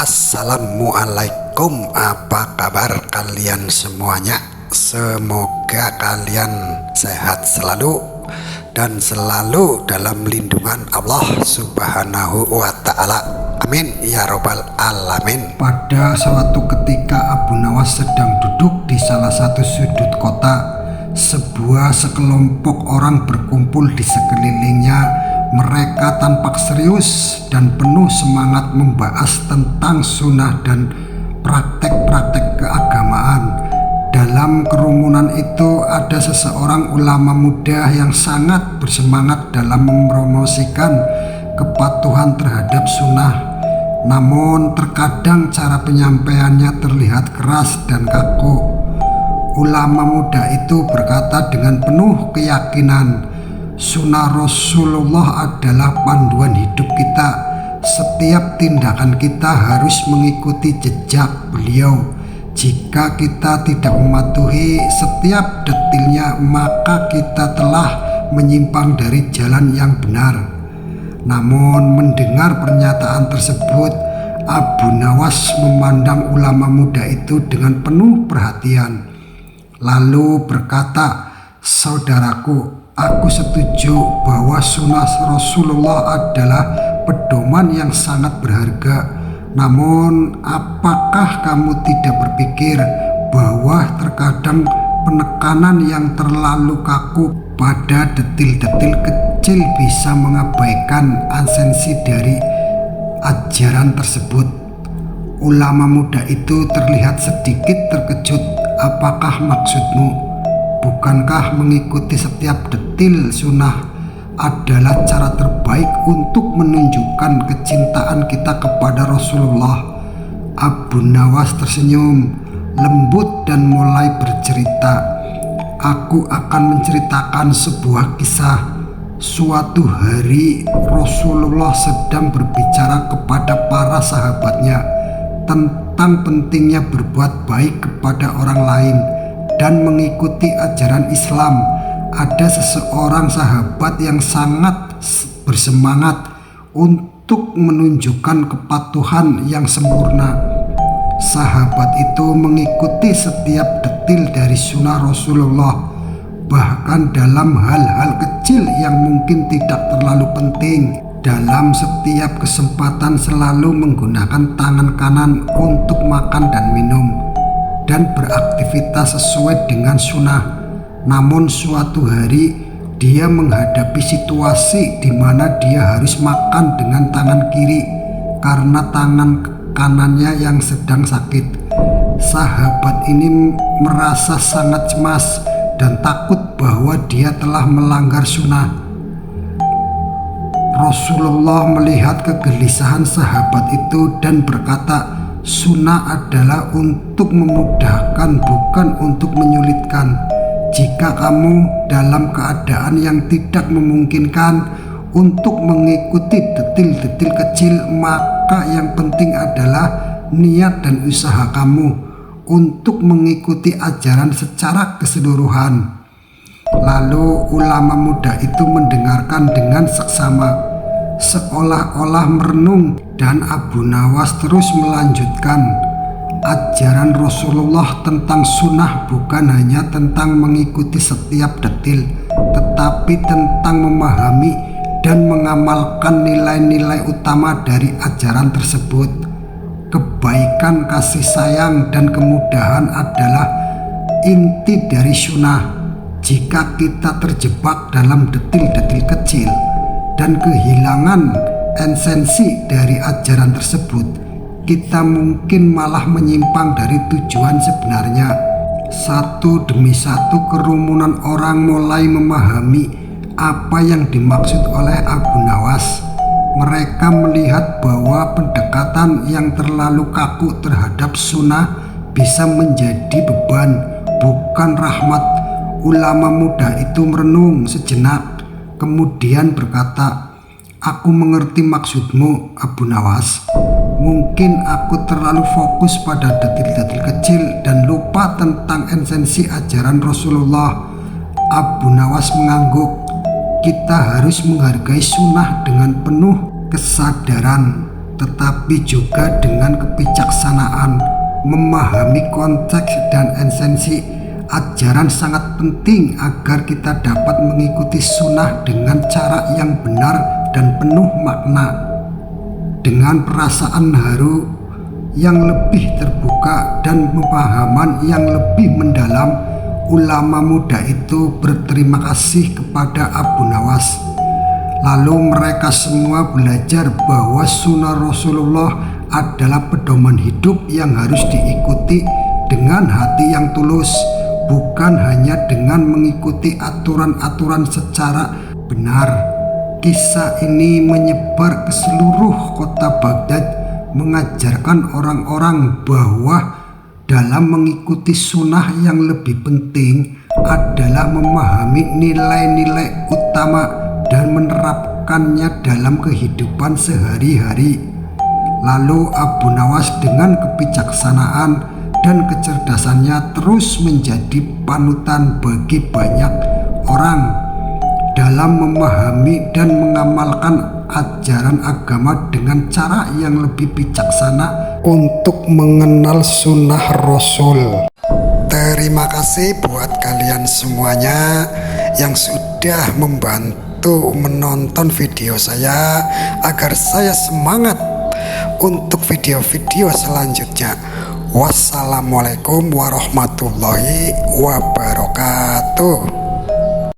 Assalamualaikum, apa kabar kalian semuanya? Semoga kalian sehat selalu dan selalu dalam lindungan Allah Subhanahu wa Ta'ala. Amin ya robbal alamin. Pada suatu ketika Abu Nawas sedang duduk di salah satu sudut kota. Sebuah sekelompok orang berkumpul di sekelilingnya. Mereka tampak serius dan penuh semangat membahas tentang sunnah dan praktek-praktek keagamaan. Dalam kerumunan itu ada seseorang ulama muda yang sangat bersemangat dalam mempromosikan kepatuhan terhadap sunnah. Namun terkadang cara penyampaiannya terlihat keras dan kaku. Ulama muda itu berkata dengan penuh keyakinan, sunnah Rasulullah adalah panduan hidup kita. Setiap tindakan kita harus mengikuti jejak beliau. Jika kita tidak mematuhi setiap detilnya, maka kita telah menyimpang dari jalan yang benar. Namun mendengar pernyataan tersebut, Abu Nawas memandang ulama muda itu dengan penuh perhatian. Lalu berkata, saudaraku, aku setuju bahwa sunnah Rasulullah adalah pedoman yang sangat berharga. Namun, apakah kamu tidak berpikir bahwa terkadang penekanan yang terlalu kaku pada detil-detil kecil bisa mengabaikan esensi dari ajaran tersebut? Ulama muda itu terlihat sedikit terkejut. Apakah maksudmu? Bukankah mengikuti setiap detil sunnah adalah cara terbaik untuk menunjukkan kecintaan kita kepada Rasulullah? Abu Nawas tersenyum lembut dan mulai bercerita. Aku akan menceritakan sebuah kisah. Suatu hari Rasulullah sedang berbicara kepada para sahabatnya tentang pentingnya berbuat baik kepada orang lain dan mengikuti ajaran Islam. Ada seseorang sahabat yang sangat bersemangat untuk menunjukkan kepatuhan yang sempurna. Sahabat itu mengikuti setiap detil dari sunnah Rasulullah, bahkan dalam hal-hal kecil yang mungkin tidak terlalu penting. Dalam setiap kesempatan selalu menggunakan tangan kanan untuk makan dan minum dan beraktivitas sesuai dengan sunnah. Namun suatu hari dia menghadapi situasi di mana dia harus makan dengan tangan kiri karena tangan kanannya yang sedang sakit. Sahabat ini merasa sangat cemas dan takut bahwa dia telah melanggar sunnah. Rasulullah melihat kegelisahan sahabat itu dan berkata, sunnah adalah untuk memudahkan, bukan untuk menyulitkan. Jika kamu dalam keadaan yang tidak memungkinkan untuk mengikuti detil-detil kecil, maka yang penting adalah niat dan usaha kamu untuk mengikuti ajaran secara keseluruhan. Lalu ulama muda itu mendengarkan dengan seksama, seolah-olah merenung, dan Abu Nawas terus melanjutkan. Ajaran Rasulullah tentang sunnah bukan hanya tentang mengikuti setiap detil, tetapi tentang memahami dan mengamalkan nilai-nilai utama dari ajaran tersebut. Kebaikan, kasih sayang, dan kemudahan adalah inti dari sunnah. Jika kita terjebak dalam detil-detil kecil dan kehilangan esensi dari ajaran tersebut, kita mungkin malah menyimpang dari tujuan sebenarnya. Satu demi satu kerumunan orang mulai memahami apa yang dimaksud oleh Abu Nawas. Mereka melihat bahwa pendekatan yang terlalu kaku terhadap sunnah bisa menjadi beban, bukan rahmat. Ulama muda itu merenung sejenak, kemudian berkata, aku mengerti maksudmu, Abu Nawas. Mungkin aku terlalu fokus pada detil-detil kecil dan lupa tentang esensi ajaran Rasulullah. Abu Nawas mengangguk. Kita harus menghargai sunnah dengan penuh kesadaran. tetapi juga dengan kebijaksanaan, memahami konteks dan esensi ajaran sangat penting agar kita dapat mengikuti sunnah dengan cara yang benar dan penuh makna. Dengan perasaan haru yang lebih terbuka dan pemahaman yang lebih mendalam, ulama muda itu berterima kasih kepada Abu Nawas. Lalu mereka semua belajar bahwa sunnah Rasulullah adalah pedoman hidup yang harus diikuti dengan hati yang tulus, bukan hanya dengan mengikuti aturan-aturan secara benar. Kisah ini menyebar ke seluruh kota Baghdad, mengajarkan orang-orang bahwa dalam mengikuti sunnah yang lebih penting adalah memahami nilai-nilai utama dan menerapkannya dalam kehidupan sehari-hari. Lalu Abu Nawas dengan kebijaksanaan dan kecerdasannya terus menjadi panutan bagi banyak orang dalam memahami dan mengamalkan ajaran agama dengan cara yang lebih bijaksana untuk mengenal sunnah Rasul. Terima kasih buat kalian semuanya yang sudah membantu menonton video saya agar saya semangat untuk video-video selanjutnya. Wassalamualaikum warahmatullahi wabarakatuh.